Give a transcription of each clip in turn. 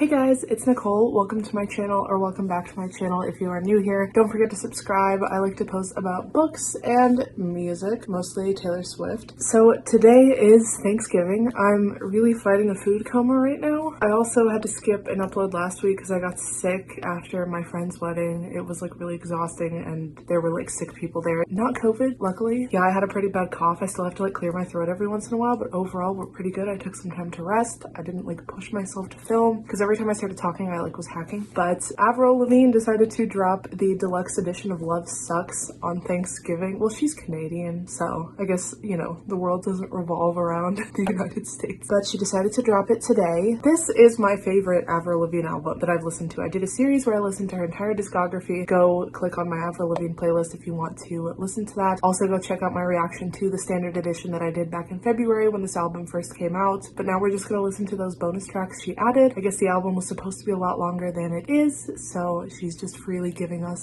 Hey guys, it's Nicole. Welcome to my channel, or welcome back to my channel if you are new here. Don't forget to subscribe. I like to post about books and music, mostly Taylor Swift. So today is Thanksgiving. I'm really fighting a food coma right now. I also had to skip an upload last week because I got sick after my friend's wedding. It was like really exhausting and there were like sick people there. Not COVID, luckily. Yeah, I had a pretty bad cough. I still have to like clear my throat every once in a while, but overall we're pretty good. I took some time to rest. I didn't like push myself to film because every time I started talking, I like was hacking. But AVRIL LAVIGNE decided to drop the deluxe edition of Love Sucks on Thanksgiving. Well, she's Canadian, so I guess, you know, the world doesn't revolve around the United States. But she decided to drop it today. This is my favorite AVRIL LAVIGNE album that I've listened to. I did a series where I listened to her entire discography. Go click on my AVRIL LAVIGNE playlist if you want to listen to that. Also go check out my reaction to the standard edition that I did back in February when this album first came out. But now we're just gonna listen to those bonus tracks she added. I guess the album was supposed to be a lot longer than it is, so she's just freely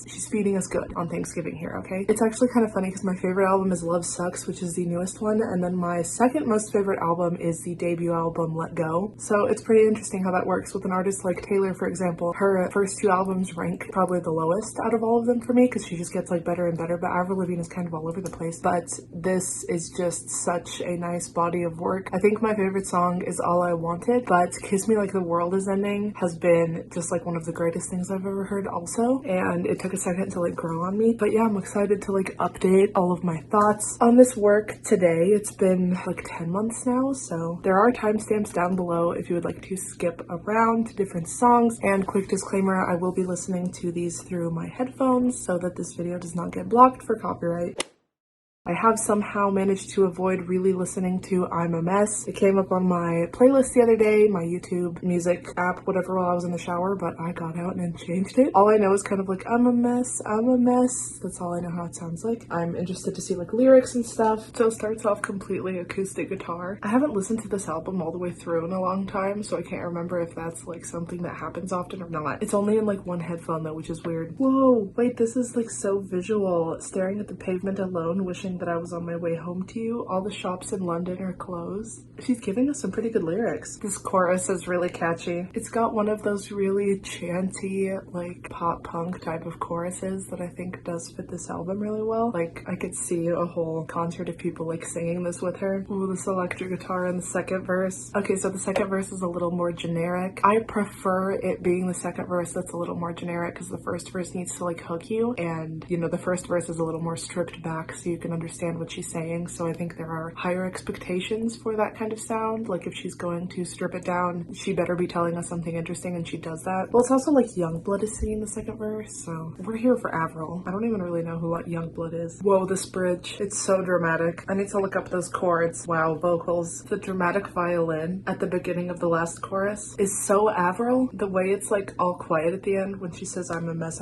she's feeding us good on Thanksgiving here, okay? It's actually kind of funny because my favorite album is Love Sucks, which is the newest one, and then my second most favorite album is the debut album, Let Go. So it's pretty interesting how that works with an artist like Taylor, for example. Her first two albums rank probably the lowest out of all of them for me because she just gets like better and better, but AVRIL LAVIGNE is kind of all over the place. But this is just such a nice body of work. I think my favorite song is All I Wanted, but Kiss Me Like the World Is Ending has been just like one of the greatest things I've ever heard also, and it took a second to like grow on me. But yeah, I'm excited to like update all of my thoughts on this work today. It's been like 10 months now, so there are timestamps down below if you would like to skip around to different songs. And quick disclaimer, I will be listening to these through my headphones so that this video does not get blocked for copyright. I have somehow managed to avoid really listening to I'm a Mess. It came up on my playlist the other day, my YouTube music app, whatever, while I was in the shower, but I got out and changed it. All I know is kind of like, I'm a mess, I'm a mess. That's all I know how it sounds like. I'm interested to see like lyrics and stuff. So it starts off completely acoustic guitar. I haven't listened to this album all the way through in a long time, so I can't remember if that's like something that happens often or not. It's only in like one headphone though, which is weird. Whoa, wait, this is like so visual. Staring at the pavement alone, wishing that I was on my way home to you. All the shops in London are closed. She's giving us some pretty good lyrics. This chorus is really catchy. It's got one of those really chanty, like pop punk type of choruses that I think does fit this album really well. Like I could see a whole concert of people like singing this with her. Ooh, this electric guitar in the second verse. Okay, so the second verse is a little more generic. I prefer it being the second verse that's a little more generic because the first verse needs to like hook you, and you know, the first verse is a little more stripped back so you can understand what she's saying. So I think there are higher expectations for that kind of sound. Like if she's going to strip it down, she better be telling us something interesting, and she does that. Well, it's also like Youngblood is singing the second verse, so we're here for AVRIL. I don't even really know who Youngblood is. Whoa, this bridge, it's so dramatic. I need to look up those chords. Wow, vocals. The dramatic violin at the beginning of the last chorus is so AVRIL. The way it's like all quiet at the end when she says I'm a mess,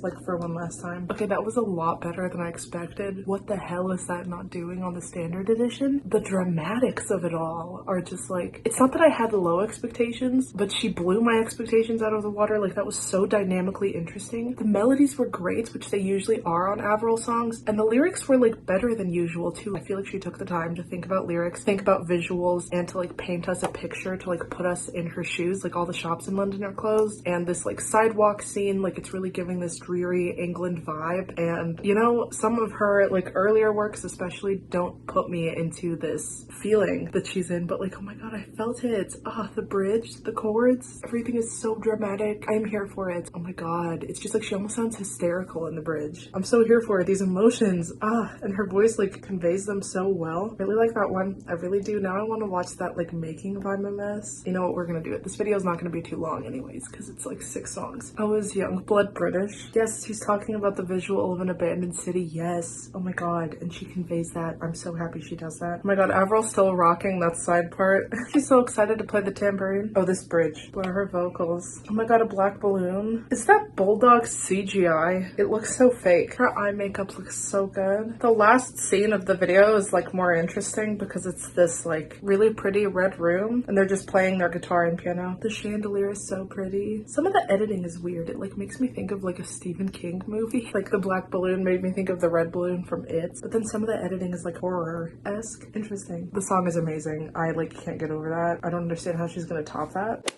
like for one last time. Okay, that was a lot better than I expected. What the hell is that not doing on the standard edition? The dramatics of it all are just like, it's not that I had low expectations, but she blew my expectations out of the water. Like that was so dynamically interesting. The melodies were great, which they usually are on AVRIL songs, and the lyrics were like better than usual too. I feel like she took the time to think about lyrics, think about visuals, and to like paint us a picture to like put us in her shoes. Like all the shops in London are closed, and this like sidewalk scene, like it's really giving this dreary England vibe. And you know, some of her like earlier works especially don't put me into this feeling that she's in, but like, oh my god, I felt it. Ah, the bridge, the chords, everything is so dramatic. I'm here for it. Oh my god, it's just like she almost sounds hysterical in the bridge. I'm so here for it. These emotions, and her voice like conveys them so well. Really like that one. I really do. Now I want to watch that like making of I'm a Mess. You know what, we're gonna do it. This video is not gonna be too long anyways because it's like 6 songs. Oh, is Youngblood British? Yes, she's talking about the visual of an abandoned city. Yes. Oh my god, and she conveys that. I'm so happy she does that. Oh my god, Avril's still rocking that side part. She's so excited to play the tambourine. Oh, this bridge. What are her vocals? Oh my god, a black balloon. Is that bulldog CGI? It looks so fake. Her eye makeup looks so good. The last scene of the video is like more interesting because it's this like really pretty red room and they're just playing their guitar and piano. The chandelier is so pretty. Some of the editing is weird. It like makes me think of like a Stephen King movie. Like the black balloon made me think of the red balloon from It, but then some of the editing is like horror-esque. Interesting. The song is amazing. I like can't get over that. I don't understand how she's gonna top that.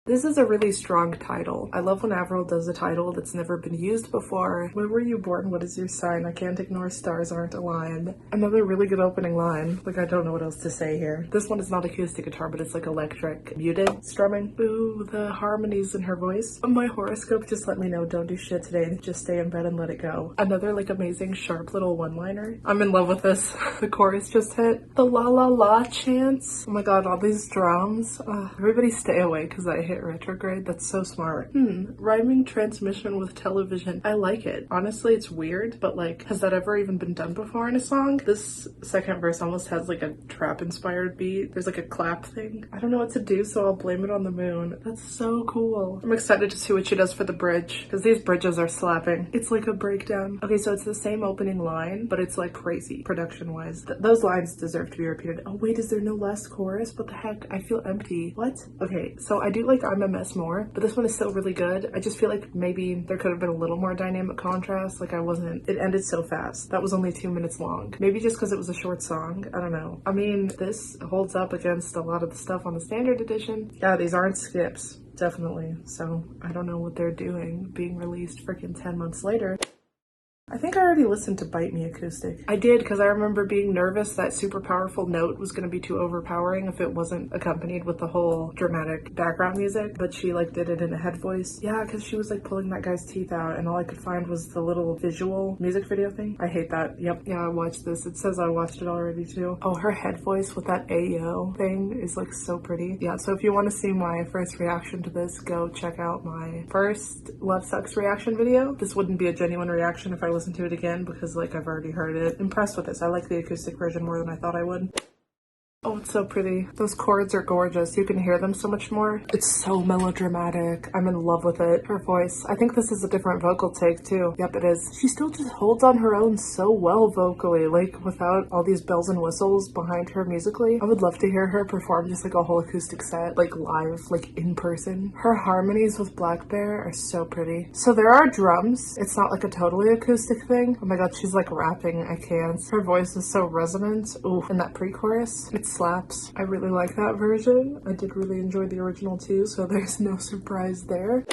This is a really strong title. I love when AVRIL does a title that's never been used before. When were you born? What is your sign? I can't ignore stars aren't aligned. Another really good opening line. Like, I don't know what else to say here. This one is not acoustic guitar, but it's like electric muted strumming. Ooh, the harmonies in her voice. My horoscope just let me know don't do shit today. Just stay in bed and let it go. Another like amazing sharp little one-liner. I'm in love with this. The chorus just hit. The la la la chants. Oh my god, all these drums. Everybody stay away because I hit retrograde. That's so smart. Rhyming transmission with television. I like it. Honestly, it's weird, but like, has that ever even been done before in a song? This second verse almost has like a trap inspired beat. There's like a clap thing. I don't know what to do, so I'll blame it on the moon. That's so cool. I'm excited to see what she does for the bridge because these bridges are slapping. It's like a breakdown. Okay, so it's the same opening line, but it's like crazy production wise. Those lines deserve to be repeated. Oh wait, is there no last chorus? What the heck? I feel empty. What? Okay, so I do like I'm a Mess more, but this one is still really good. I just feel like maybe there could have been a little more dynamic contrast. Like it ended so fast. That was only 2 minutes long. Maybe just because it was a short song. I don't know. I mean, this holds up against a lot of the stuff on the standard edition. Yeah, these aren't skips. Definitely. So I don't know what they're doing being released freaking 10 months later. I think I already listened to Bite Me acoustic. I did because I remember being nervous that super powerful note was going to be too overpowering if it wasn't accompanied with the whole dramatic background music, but she like did it in a head voice. Yeah, because she was like pulling that guy's teeth out and all I could find was the little visual music video thing. I hate that. Yep. Yeah, I watched this. It says I watched it already too. Oh, her head voice with that Ayo thing is like so pretty. Yeah, so if you want to see my first reaction to this, go check out my first Love Sucks reaction video. This wouldn't be a genuine reaction if I listen to it again because like I've already heard it. Impressed with this. I like the acoustic version more than I thought I would. Oh, it's so pretty. Those chords are gorgeous. You can hear them so much more. It's so melodramatic. I'm in love with it. Her voice. I think this is a different vocal take too. Yep, it is. She still just holds on her own so well vocally, like without all these bells and whistles behind her musically. I would love to hear her perform just like a whole acoustic set, like live, like in person. Her harmonies with Black Bear are so pretty. So there are drums. It's not like a totally acoustic thing. Oh my god, she's like rapping. I can't. Her voice is so resonant. Ooh, and that pre-chorus. It slaps. I really like that version. I did really enjoy the original too, so there's no surprise there.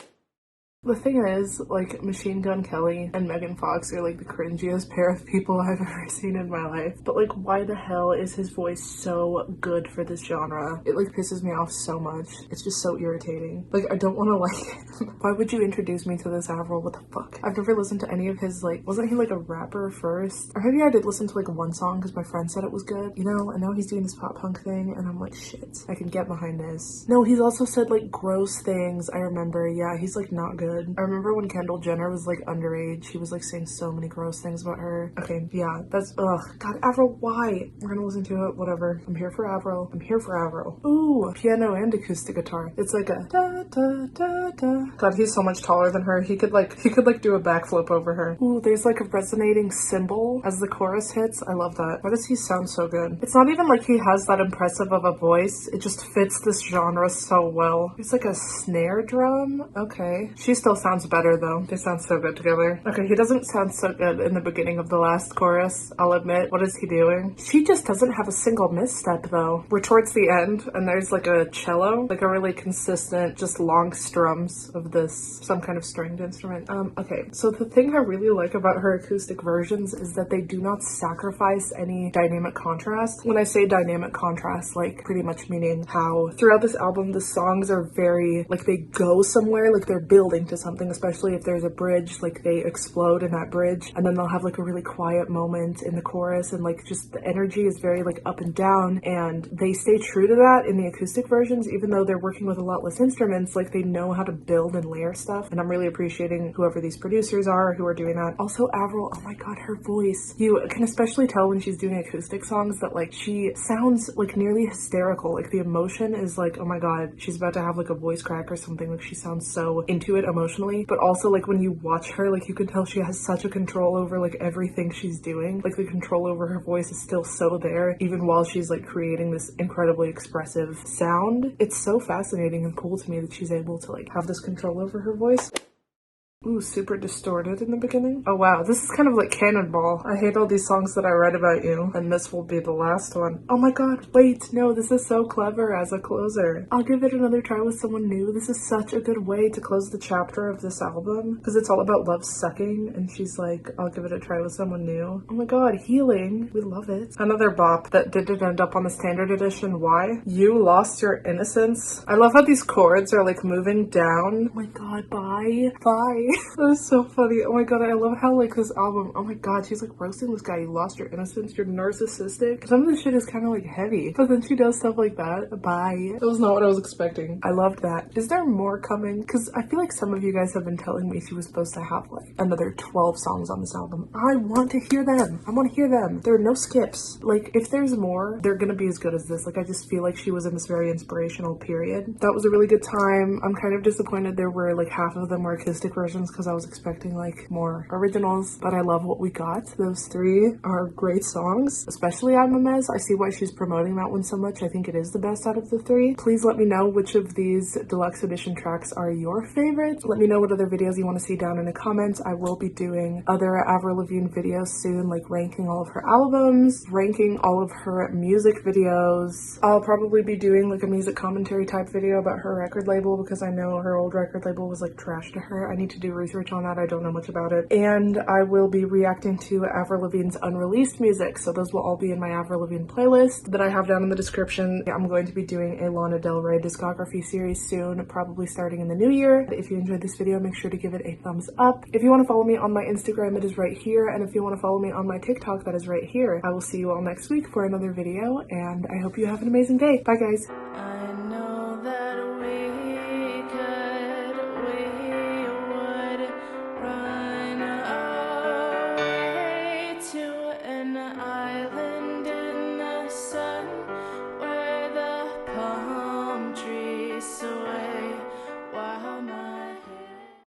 The thing is, like, Machine Gun Kelly and Megan Fox are like the cringiest pair of people I've ever seen in my life. But like, why the hell is his voice so good for this genre? It like pisses me off so much. It's just so irritating. Like, I don't want to like him. Why would you introduce me to this AVRIL? What the fuck? I've never listened to any of his, like, wasn't he like a rapper first? Or maybe I did listen to like one song because my friend said it was good, you know? And now he's doing this pop punk thing and I'm like, shit, I can get behind this. No, he's also said like gross things. I remember, yeah, he's like not good. I remember when Kendall Jenner was like underage, he was like saying so many gross things about her. Okay, yeah, that's, ugh. God, AVRIL, why? We're gonna listen to it, whatever. I'm here for AVRIL. I'm here for AVRIL. Ooh, piano and acoustic guitar. It's like a da da da da. God, he's so much taller than her. He could like do a backflip over her. Ooh, there's like a resonating cymbal as the chorus hits. I love that. Why does he sound so good? It's not even like he has that impressive of a voice. It just fits this genre so well. It's like a snare drum. Okay. She still sounds better though. They sound so good together. Okay, he doesn't sound so good in the beginning of the last chorus, I'll admit. What is he doing? She just doesn't have a single misstep though. We're towards the end and there's like a cello, like a really consistent, just long strums of this, some kind of stringed instrument. Okay, so the thing I really like about her acoustic versions is that they do not sacrifice any dynamic contrast. When I say dynamic contrast, like pretty much meaning how throughout this album, the songs are very, like they go somewhere, like they're building to something, especially if there's a bridge, like they explode in that bridge and then they'll have like a really quiet moment in the chorus and like just the energy is very like up and down, and they stay true to that in the acoustic versions even though they're working with a lot less instruments. Like they know how to build and layer stuff, and I'm really appreciating whoever these producers are who are doing that. Also AVRIL, oh my god, her voice. You can especially tell when she's doing acoustic songs that like she sounds like nearly hysterical. Like the emotion is like, oh my god, she's about to have like a voice crack or something. Like she sounds so into it emotionally, but also like when you watch her, like you can tell she has such a control over like everything she's doing. Like the control over her voice is still so there even while she's like creating this incredibly expressive sound. It's so fascinating and cool to me that she's able to like have this control over her voice. Ooh, super distorted in the beginning. Oh wow, this is kind of like Cannonball. I hate all these songs that I write about you, and this will be the last one. Oh my god, wait, no, this is so clever as a closer. I'll give it another try with someone new. This is such a good way to close the chapter of this album, because it's all about love sucking, and she's like, I'll give it a try with someone new. Oh my god, healing. We love it. Another bop that didn't end up on the standard edition. Why? You lost your innocence. I love how these chords are like moving down. Oh my god, bye. Bye. That is so funny. Oh my god, I love how like this album, oh my god, she's like roasting this guy. You lost your innocence. You're narcissistic. Some of this shit is kind of like heavy, but then she does stuff like that. Bye. That was not what I was expecting. I loved that. Is there more coming? Because I feel like some of you guys have been telling me she was supposed to have like another 12 songs on this album. I want to hear them. I want to hear them. There are no skips. Like if there's more, they're gonna be as good as this. Like I just feel like she was in this very inspirational period. That was a really good time. I'm kind of disappointed there were like half of them were acoustic versions because I was expecting like more originals, but I love what we got. Those three are great songs, especially I'm a Mess. I see why she's promoting that one so much. I think it is the best out of the three. Please let me know which of these deluxe edition tracks are your favorite. Let me know what other videos you want to see down in the comments. I will be doing other Avril Lavigne videos soon, like ranking all of her albums, ranking all of her music videos. I'll probably be doing like a music commentary type video about her record label because I know her old record label was like trash to her. I need to do research on that. I don't know much about it. And I will be reacting to Avril Lavigne's unreleased music. So those will all be in my Avril Lavigne playlist that I have down in the description. I'm going to be doing a Lana Del Rey discography series soon, probably starting in the new year. If you enjoyed this video, make sure to give it a thumbs up. If you want to follow me on my Instagram, it is right here. And if you want to follow me on my TikTok, that is right here. I will see you all next week for another video, and I hope you have an amazing day. Bye guys.